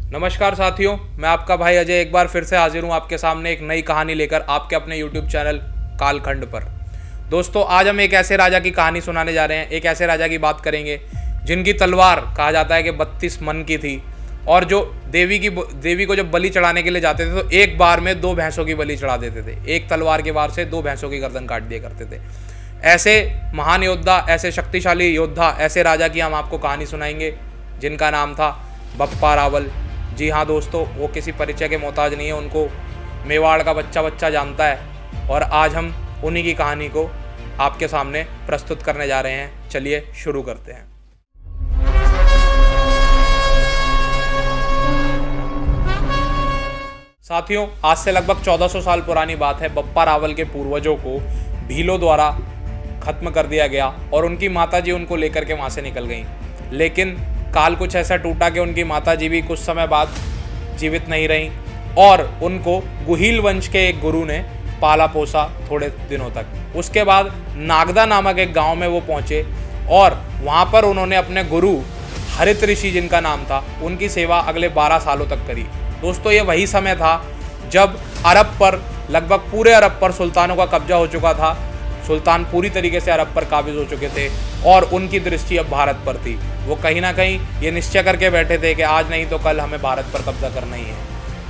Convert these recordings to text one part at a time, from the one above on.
नमस्कार साथियों, मैं आपका भाई अजय एक बार फिर से हाजिर हूँ आपके सामने एक नई कहानी लेकर आपके अपने YouTube चैनल कालखंड पर। दोस्तों, आज हम एक ऐसे राजा की कहानी सुनाने जा रहे हैं। एक ऐसे राजा की बात करेंगे जिनकी तलवार कहा जाता है कि 32 मन की थी और जो देवी को जब बलि चढ़ाने के लिए जाते थे तो एक बार में 2 भैंसों की बलि चढ़ा देते थे। एक तलवार के वार से 2 भैंसों की गर्दन काट दिया करते थे। ऐसे महान योद्धा, ऐसे शक्तिशाली योद्धा, ऐसे राजा की हम आपको कहानी सुनाएंगे जिनका नाम था बप्पा रावल। जी हाँ दोस्तों, वो किसी परिचय के मोहताज नहीं है, उनको मेवाड़ का बच्चा बच्चा जानता है और आज हम उन्हीं की कहानी को आपके सामने प्रस्तुत करने जा रहे हैं। चलिए शुरू करते हैं। साथियों, आज से लगभग 1400 साल पुरानी बात है। बप्पा रावल के पूर्वजों को भीलों द्वारा खत्म कर दिया गया और उनकी माताजी उनको लेकर के वहाँ से निकल गईं। लेकिन काल कुछ ऐसा टूटा कि उनकी माताजी भी कुछ समय बाद जीवित नहीं रहीं और उनको गुहिल वंश के एक गुरु ने पाला पोसा थोड़े दिनों तक। उसके बाद नागदा नामक एक गांव में वो पहुंचे और वहां पर उन्होंने अपने गुरु हरित ऋषि, जिनका नाम था, उनकी सेवा अगले 12 सालों तक करी। दोस्तों, ये वही समय था जब अरब पर, लगभग पूरे अरब पर सुल्तानों का कब्जा हो चुका था। सुल्तान पूरी तरीके से अरब पर काबिज हो चुके थे और उनकी दृष्टि अब भारत पर थी। वो कहीं ना कहीं ये निश्चय करके बैठे थे कि आज नहीं तो कल हमें भारत पर कब्जा करना ही है।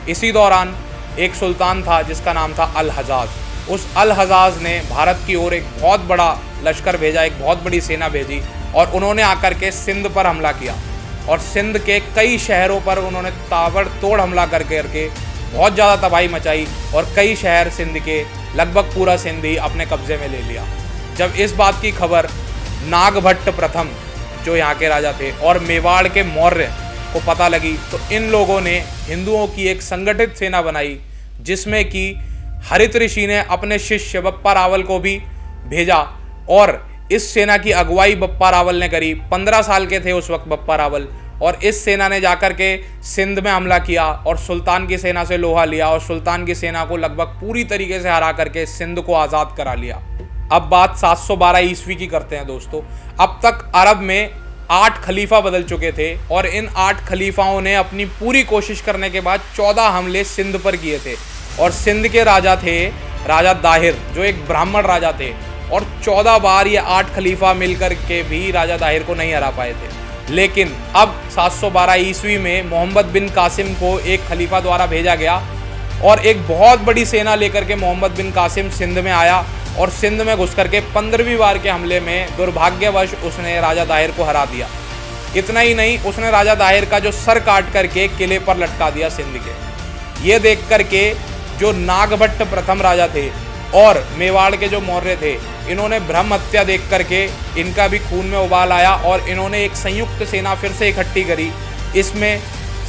इसी दौरान एक सुल्तान था जिसका नाम था अल हजाज। उस अल हजाज ने भारत की ओर एक बहुत बड़ा लश्कर भेजा, एक बहुत बड़ी सेना भेजी और उन्होंने आकर के सिंध पर हमला किया और सिंध के कई शहरों पर उन्होंने ताबड़तोड़ हमला करके बहुत ज़्यादा तबाही मचाई और कई शहर सिंध के, लगभग पूरा सिंध ही अपने कब्जे में ले लिया। जब इस बात की खबर नागभट्ट प्रथम, जो यहाँ के राजा थे, और मेवाड़ के मौर्य को पता लगी तो इन लोगों ने हिंदुओं की एक संगठित सेना बनाई जिसमें कि हरित ऋषि ने अपने शिष्य बप्पा रावल को भी भेजा और इस सेना की अगुवाई बप्पा रावल ने करी। 15 साल के थे उस वक्त बप्पा रावल और इस सेना ने जाकर के सिंध में हमला किया और सुल्तान की सेना से लोहा लिया और सुल्तान की सेना को लगभग पूरी तरीके से हरा करके सिंध को आज़ाद करा लिया। अब बात 712 ईस्वी की करते हैं दोस्तों। अब तक अरब में 8 खलीफा बदल चुके थे और इन 8 खलीफाओं ने अपनी पूरी कोशिश करने के बाद 14 हमले सिंध पर किए थे और सिंध के राजा थे राजा दाहिर, जो एक ब्राह्मण राजा थे और 14 बार ये 8 खलीफा मिलकर के भी राजा दाहिर को नहीं हरा पाए थे। लेकिन अब 712 ईस्वी में मोहम्मद बिन कासिम को एक खलीफा द्वारा भेजा गया और एक बहुत बड़ी सेना लेकर के मोहम्मद बिन कासिम सिंध में आया और सिंध में घुस करके 15वीं बार के हमले में दुर्भाग्यवश उसने राजा दाहिर को हरा दिया। इतना ही नहीं, उसने राजा दाहिर का जो सर काट करके किले पर लटका दिया सिंध के। ये देख करके जो नागभट्ट प्रथम राजा थे और मेवाड़ के जो मौर्य थे, इन्होंने ब्रह्म हत्या देख करके इनका भी खून में उबाल आया और इन्होंने एक संयुक्त सेना फिर से इकट्ठी करी। इसमें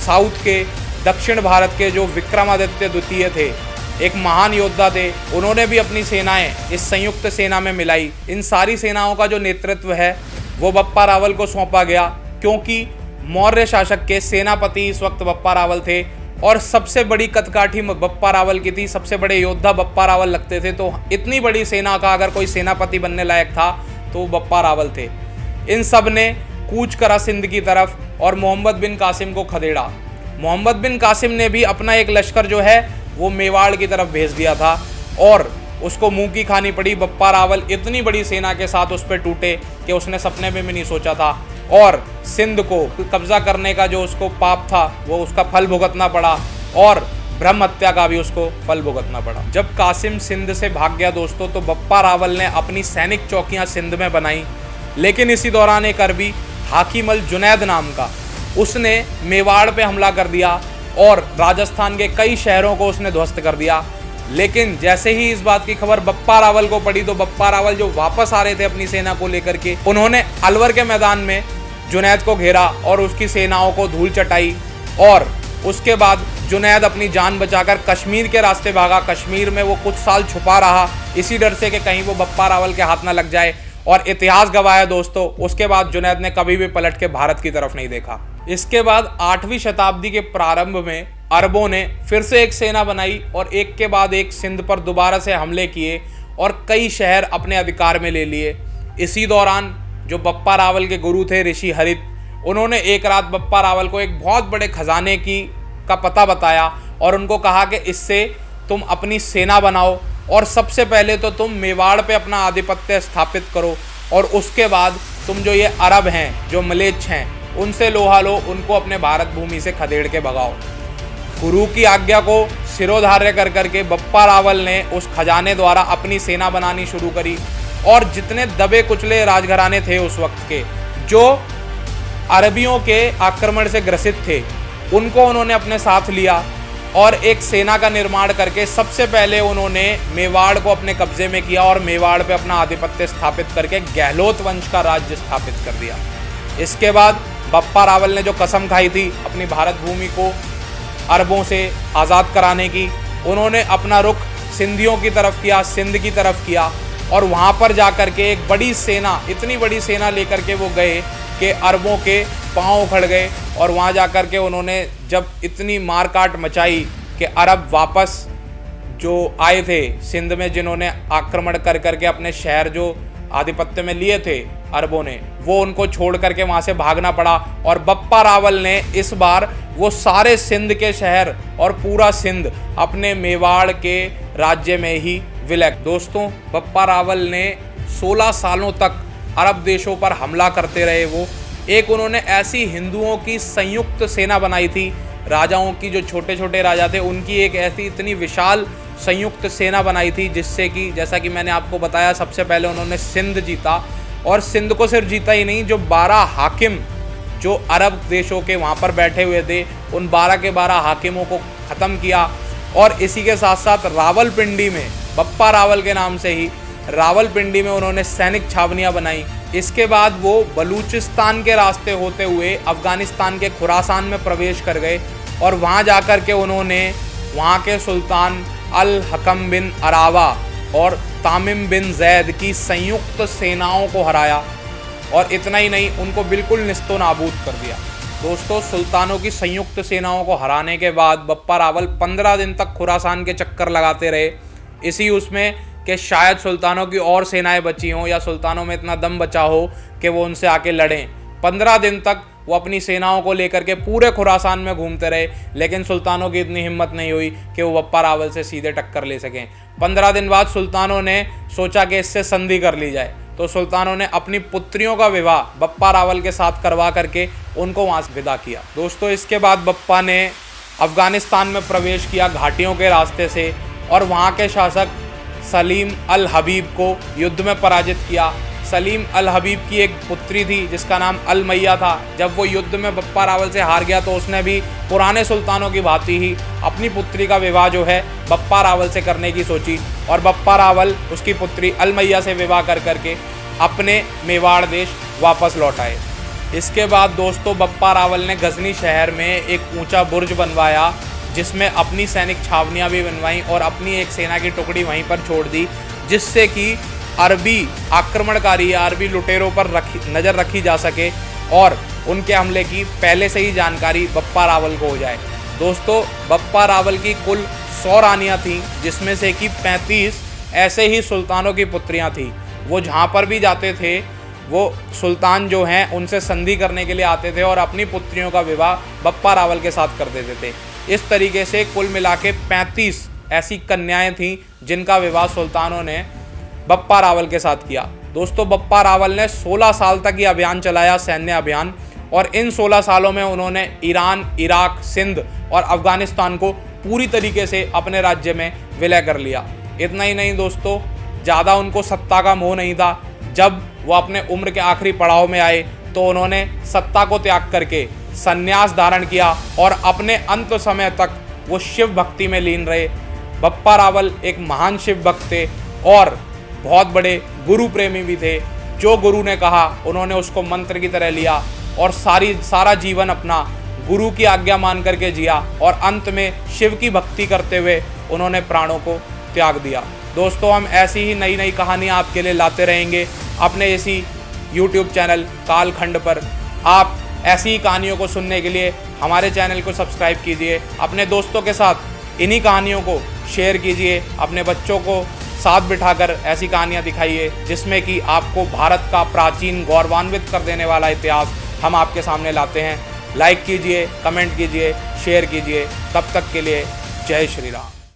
साउथ के, दक्षिण भारत के जो विक्रमादित्य द्वितीय थे, एक महान योद्धा थे, उन्होंने भी अपनी सेनाएं इस संयुक्त सेना में मिलाई। इन सारी सेनाओं का जो नेतृत्व है वो बप्पा रावल को सौंपा गया क्योंकि मौर्य शासक के सेनापति इस वक्त बप्पा रावल थे और सबसे बड़ी कदकाठी बप्पा रावल की थी। सबसे बड़े योद्धा बप्पा रावल लगते थे, तो इतनी बड़ी सेना का अगर कोई सेनापति बनने लायक था तो बप्पा रावल थे। इन सब ने कूच करा सिंध की तरफ और मोहम्मद बिन कासिम को खदेड़ा। मोहम्मद बिन कासिम ने भी अपना एक लश्कर जो है वो मेवाड़ की तरफ भेज दिया था और उसको मुंह की खानी पड़ी। बप्पा रावल इतनी बड़ी सेना के साथ उस पर टूटे कि उसने सपने में भी नहीं सोचा था और सिंध को कब्जा करने का जो उसको पाप था वो उसका फल भुगतना पड़ा और ब्रह्म हत्या का भी उसको फल भुगतना पड़ा। जब कासिम सिंध से भाग गया दोस्तों, तो बप्पा रावल ने अपनी सैनिक चौकियां सिंध में बनाई। लेकिन इसी दौरान एक अरबी हाकिम अल जुनैद नाम का, उसने मेवाड़ पे हमला कर दिया और राजस्थान के कई शहरों को उसने ध्वस्त कर दिया। लेकिन जैसे ही इस बात की खबर बप्पा रावल को पड़ी तो बप्पा रावल जो वापस आ रहे थे अपनी सेना को लेकर के, उन्होंने अलवर के मैदान में जुनैद को घेरा और उसकी सेनाओं को धूल चटाई और उसके बाद जुनैद अपनी जान बचाकर कश्मीर के रास्ते भागा। कश्मीर में वो कुछ साल छुपा रहा इसी डर से कि कहीं वो बप्पा रावल के हाथ ना लग जाए और इतिहास गवाया दोस्तों, उसके बाद जुनैद ने कभी भी पलट के भारत की तरफ नहीं देखा। इसके बाद 8वीं शताब्दी के प्रारंभ में अरबों ने फिर से एक सेना बनाई और एक के बाद एक सिंध पर दोबारा से हमले किए और कई शहर अपने अधिकार में ले लिए। इसी दौरान जो बप्पा रावल के गुरु थे ऋषि हरित, उन्होंने एक रात बप्पा रावल को एक बहुत बड़े खजाने की का पता बताया और उनको कहा कि इससे तुम अपनी सेना बनाओ और सबसे पहले तो तुम मेवाड़ पे अपना आधिपत्य स्थापित करो और उसके बाद तुम जो ये अरब हैं, जो मलेच्छ हैं, उनसे लोहा लो, उनको अपने भारत भूमि से खदेड़ के भगाओ। गुरु की आज्ञा को सिरोधार्य कर करके बप्पा रावल ने उस खजाने द्वारा अपनी सेना बनानी शुरू करी और जितने दबे कुचले राजघराने थे उस वक्त के, जो अरबियों के आक्रमण से ग्रसित थे, उनको उन्होंने अपने साथ लिया और एक सेना का निर्माण करके सबसे पहले उन्होंने मेवाड़ को अपने कब्जे में किया और मेवाड़ पे अपना आधिपत्य स्थापित करके गहलोत वंश का राज्य स्थापित कर दिया। इसके बाद बप्पा रावल ने जो कसम खाई थी अपनी भारत भूमि को अरबों से आज़ाद कराने की, उन्होंने अपना रुख सिंधियों की तरफ किया, सिंध की तरफ किया और वहाँ पर जा कर के एक बड़ी सेना, इतनी बड़ी सेना लेकर के वो गए कि अरबों के पांव उखड़ गए और वहाँ जा कर के उन्होंने जब इतनी मारकाट मचाई कि अरब वापस जो आए थे सिंध में, जिन्होंने आक्रमण कर करके अपने शहर जो आधिपत्य में लिए थे अरबों ने, वो उनको छोड़ करके वहाँ से भागना पड़ा और बप्पा रावल ने इस बार वो सारे सिंध के शहर और पूरा सिंध अपने मेवाड़ के राज्य में ही विलय। दोस्तों, बप्पा रावल ने 16 सालों तक अरब देशों पर हमला करते रहे। वो एक उन्होंने ऐसी हिंदुओं की संयुक्त सेना बनाई थी, राजाओं की जो छोटे छोटे राजा थे उनकी एक ऐसी इतनी विशाल संयुक्त सेना बनाई थी, जिससे कि जैसा कि मैंने आपको बताया सबसे पहले उन्होंने सिंध जीता और सिंध को सिर्फ जीता ही नहीं, जो 12 हाकिम जो अरब देशों के वहाँ पर बैठे हुए थे उन 12 के 12 हाकिमों को ख़त्म किया और इसी के साथ साथ रावलपिंडी में, बप्पा रावल के नाम से ही रावलपिंडी में उन्होंने सैनिक छावनियाँ बनाई। इसके बाद वो बलूचिस्तान के रास्ते होते हुए अफ़गानिस्तान के खुरासान में प्रवेश कर गए और वहाँ जाकर के उन्होंने वहाँ के सुल्तान अल हकम बिन अरावा और तामिम बिन जैद की संयुक्त सेनाओं को हराया और इतना ही नहीं, उनको बिल्कुल निस्तो नाबूद कर दिया। दोस्तों, सुल्तानों की संयुक्त सेनाओं को हराने के बाद बप्पा रावल 15 दिन तक खुरासान के चक्कर लगाते रहे, इसी उसमें कि शायद सुल्तानों की और सेनाएं बची हों या सुल्तानों में इतना दम बचा हो कि वो उनसे आके लड़ें। 15 दिन तक वो अपनी सेनाओं को लेकर के पूरे खुरासान में घूमते रहे, लेकिन सुल्तानों की इतनी हिम्मत नहीं हुई कि वो बप्पा रावल से सीधे टक्कर ले सकें। 15 दिन बाद सुल्तानों ने सोचा कि इससे संधि कर ली जाए, तो सुल्तानों ने अपनी पुत्रियों का विवाह बप्पा रावल के साथ करवा करके उनको वहाँ से विदा किया। दोस्तों, इसके बाद बप्पा ने अफ़गानिस्तान में प्रवेश किया घाटियों के रास्ते से और वहाँ के शासक सलीम अल हबीब को युद्ध में पराजित किया। सलीम अल हबीब की एक पुत्री थी जिसका नाम अल मैया था। जब वो युद्ध में बप्पा रावल से हार गया तो उसने भी पुराने सुल्तानों की भांति ही अपनी पुत्री का विवाह जो है बप्पा रावल से करने की सोची और बप्पा रावल उसकी पुत्री अल मैया से विवाह कर करके अपने मेवाड़ देश वापस लौट आए। इसके बाद दोस्तों, बप्पा रावल ने गजनी शहर में एक ऊंचा बुर्ज बनवाया जिसमें अपनी सैनिक छावनियाँ भी बनवाईं और अपनी एक सेना की टुकड़ी वहीं पर छोड़ दी, जिससे कि अरबी आक्रमणकारी या अरबी लुटेरों पर नज़र रखी जा सके और उनके हमले की पहले से ही जानकारी बप्पा रावल को हो जाए। दोस्तों, बप्पा रावल की कुल 100 रानियाँ थीं, जिसमें से कि 35 ऐसे ही सुल्तानों की पुत्रियाँ थीं। वो जहाँ पर भी जाते थे वो सुल्तान जो हैं उनसे संधि करने के लिए आते थे और अपनी पुत्रियों का विवाह बप्पा रावल के साथ कर देते थे। इस तरीके से कुल मिला के 35 ऐसी कन्याएं थीं जिनका विवाह सुल्तानों ने बप्पा रावल के साथ किया। दोस्तों, बप्पा रावल ने 16 साल तक ये अभियान चलाया, सैन्य अभियान, और इन 16 सालों में उन्होंने ईरान, इराक, सिंध और अफ़गानिस्तान को पूरी तरीके से अपने राज्य में विलय कर लिया। इतना ही नहीं दोस्तों, ज़्यादा उनको सत्ता का मोह नहीं था। जब वो अपने उम्र के आखिरी पड़ाव में आए तो उन्होंने सत्ता को त्याग करके संन्यास धारण किया और अपने अंत समय तक वो शिव भक्ति में लीन रहे। बप्पा रावल एक महान शिव भक्त थे और बहुत बड़े गुरु प्रेमी भी थे। जो गुरु ने कहा उन्होंने उसको मंत्र की तरह लिया और सारा जीवन अपना गुरु की आज्ञा मान करके जिया और अंत में शिव की भक्ति करते हुए उन्होंने प्राणों को त्याग दिया। दोस्तों, हम ऐसी ही नई नई कहानियाँ आपके लिए लाते रहेंगे अपने इसी YouTube चैनल कालखंड पर। आप ऐसी ही कहानियों को सुनने के लिए हमारे चैनल को सब्सक्राइब कीजिए, अपने दोस्तों के साथ इन्हीं कहानियों को शेयर कीजिए, अपने बच्चों को साथ बिठाकर ऐसी कहानियाँ दिखाइए जिसमें कि आपको भारत का प्राचीन गौरवान्वित कर देने वाला इतिहास हम आपके सामने लाते हैं। लाइक कीजिए, कमेंट कीजिए, शेयर कीजिए। तब तक के लिए जय श्री राम।